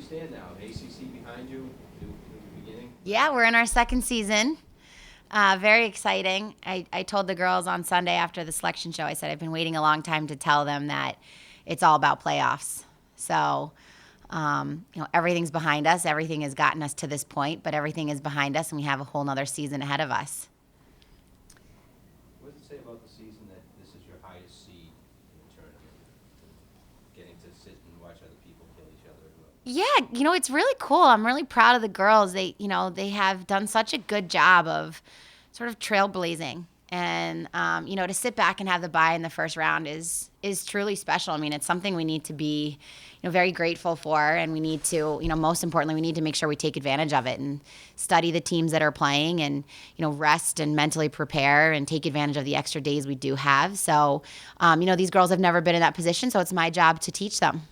stand now? ACC behind you, new beginning? Yeah, we're in our second season. Very exciting. I told the girls on Sunday after the selection show, I said I've been waiting a long time to tell them that it's all about playoffs. So, everything's behind us. Everything has gotten us to this point, but everything is behind us, and we have a whole nother season ahead of us. What does it say about the season that this is your highest seed in the tournament? Getting to sit and watch other people kill each other. Yeah, it's really cool. I'm really proud of the girls. They have done such a good job of sort of trailblazing. And, to sit back and have the bye in the first round is truly special. I mean, it's something we need to be, very grateful for. And we need to, most importantly, we need to make sure we take advantage of it and study the teams that are playing and, rest and mentally prepare and take advantage of the extra days we do have. So, these girls have never been in that position, so it's my job to teach them.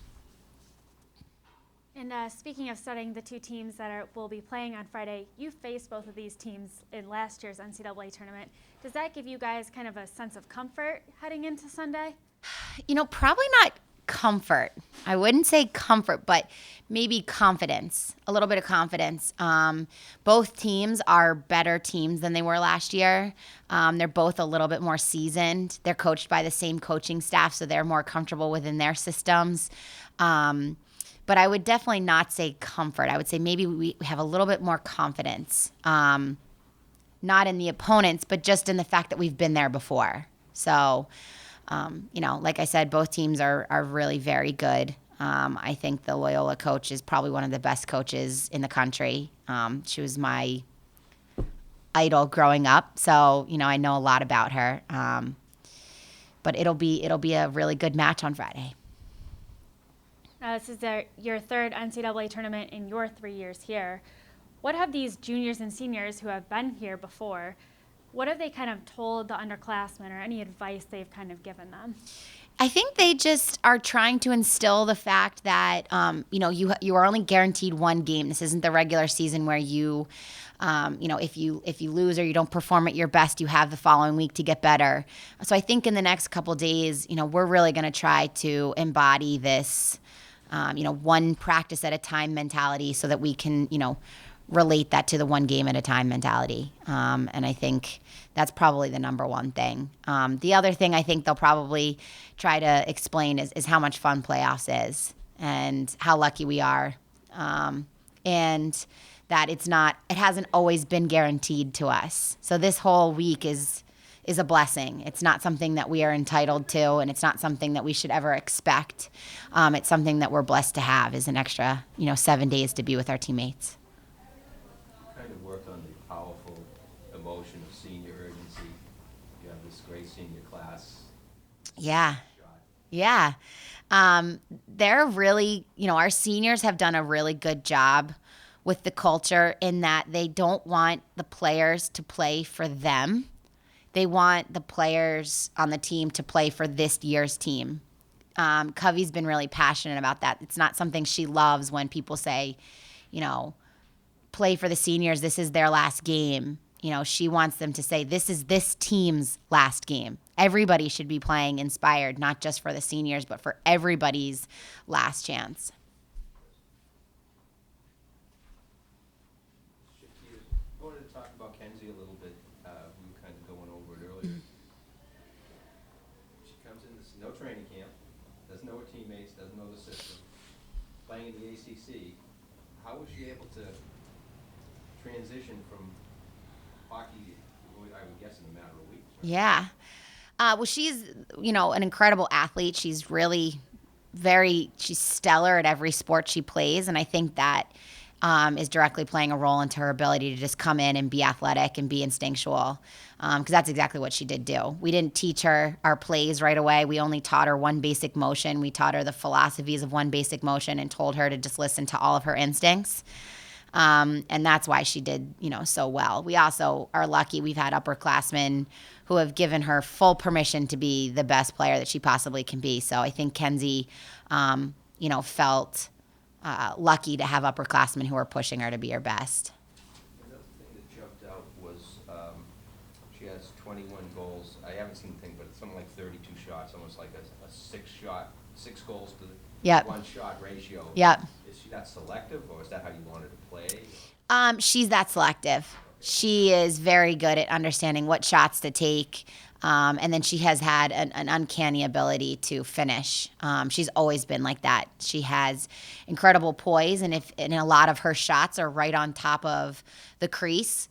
And speaking of studying the two teams that will be playing on Friday, you faced both of these teams in last year's NCAA tournament. Does that give you guys kind of a sense of comfort heading into Sunday? Probably not comfort. I wouldn't say comfort, but maybe confidence, a little bit of confidence. Both teams are better teams than they were last year. They're both a little bit more seasoned. They're coached by the same coaching staff, so they're more comfortable within their systems. But I would definitely not say comfort. I would say maybe we have a little bit more confidence, not in the opponents, but just in the fact that we've been there before. So, like I said, both teams are really very good. I think the Loyola coach is probably one of the best coaches in the country. She was my idol growing up, so I know a lot about her. But it'll be a really good match on Friday. This is your third NCAA tournament in your 3 years here. What have these juniors and seniors who have been here before, what have they kind of told the underclassmen or any advice they've kind of given them? I think they just are trying to instill the fact that, you are only guaranteed one game. This isn't the regular season where you, if you lose or you don't perform at your best, you have the following week to get better. So I think in the next couple of days, we're really going to try to embody this, one practice at a time mentality so that we can, relate that to the one game at a time mentality. And I think that's probably the number one thing. The other thing I think they'll probably try to explain is how much fun playoffs is and how lucky we are. And that it hasn't always been guaranteed to us. So this whole week is a blessing. It's not something that we are entitled to, and it's not something that we should ever expect. It's something that we're blessed to have is an extra, 7 days to be with our teammates. Kind of worked on the powerful emotion of senior urgency. You have this great senior class. Yeah. Yeah. They're really, our seniors have done a really good job with the culture in that they don't want the players to play for them. They want the players on the team to play for this year's team. Covey's been really passionate about that. It's not something she loves when people say, play for the seniors, this is their last game. She wants them to say, this is this team's last game. Everybody should be playing inspired, not just for the seniors, but for everybody's last chance. I wanted to talk about Kenzie a little bit. We were kind of going over it earlier. She comes in, this no training camp, doesn't know her teammates, doesn't know the system, playing in the ACC. How was she able to transition from hockey, I would guess, in a matter of weeks? Right? Yeah. Well, she's, an incredible athlete. She's really she's stellar at every sport she plays. And I think that is directly playing a role into her ability to just come in and be athletic and be instinctual. Because that's exactly what she did do. We didn't teach her our plays right away. We only taught her one basic motion. We taught her the philosophies of one basic motion and told her to just listen to all of her instincts. And that's why she did, so well. We also are lucky we've had upperclassmen who have given her full permission to be the best player that she possibly can be. So I think Kenzie, felt lucky to have upperclassmen who are pushing her to be her best. Another thing that jumped out was she has 21 goals. I haven't seen the thing, but it's something like 32 shots, almost like a six goals to Yep. 1 shot ratio. Yep. Is is she that selective, or is that how you want her to play? She's that selective. She is very good at understanding what shots to take. And then she has had an uncanny ability to finish. She's always been like that. She has incredible poise, and a lot of her shots are right on top of the crease,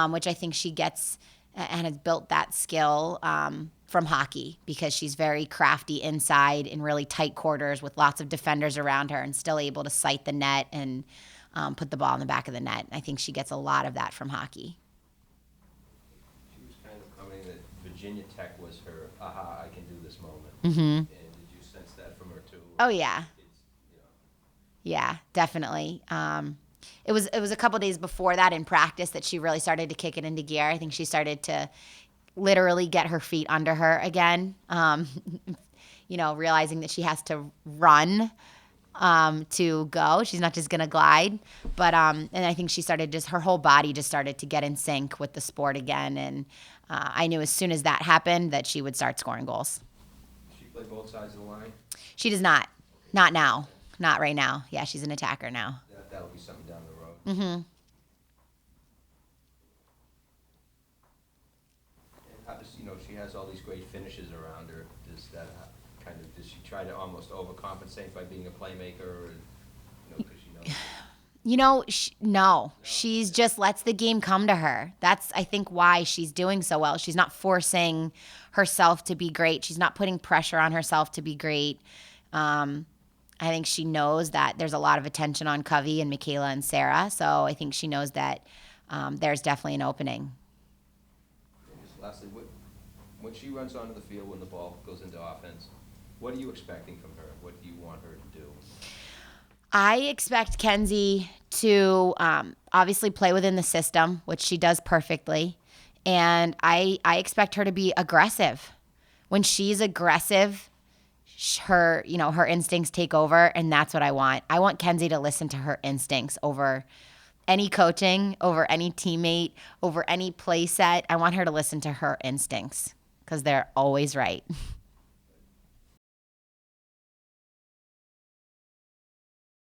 which I think she gets and has built that skill from hockey, because she's very crafty inside in really tight quarters with lots of defenders around her, and still able to sight the net and put the ball in the back of the net. I think she gets a lot of that from hockey. She was kind of commenting that Virginia Tech was her, aha, I can do this moment. Mm-hmm. And did you sense that from her too? Oh, yeah. It's, you know, Yeah, definitely. It was a couple days before that in practice that she really started to kick it into gear. I think she started to literally get her feet under her again. Realizing that she has to run to go. She's not just gonna glide. But and I think she started her whole body just started to get in sync with the sport again. And I knew as soon as that happened that she would start scoring goals. does she play both sides of the line? She does not. Not now. Not right now. Yeah, she's an attacker now. That'll be something down the road. Mm-hmm. And how does, she has all these great finishes around her. Does that does she try to almost overcompensate by being a playmaker, or, because she knows? No. She's just lets the game come to her. That's, I think, why she's doing so well. She's not forcing herself to be great. She's not putting pressure on herself to be great. I think she knows that there's a lot of attention on Covey and Michaela and Sarah, so I think she knows that there's definitely an opening. And just lastly, when she runs onto the field, when the ball goes into offense, what are you expecting from her? What do you want her to do? I expect Kenzie to obviously play within the system, which she does perfectly, and I expect her to be aggressive. When she's aggressive, her instincts take over, and that's what I want. I want Kenzie to listen to her instincts over any coaching, over any teammate, over any play set. I want her to listen to her instincts, because they're always right.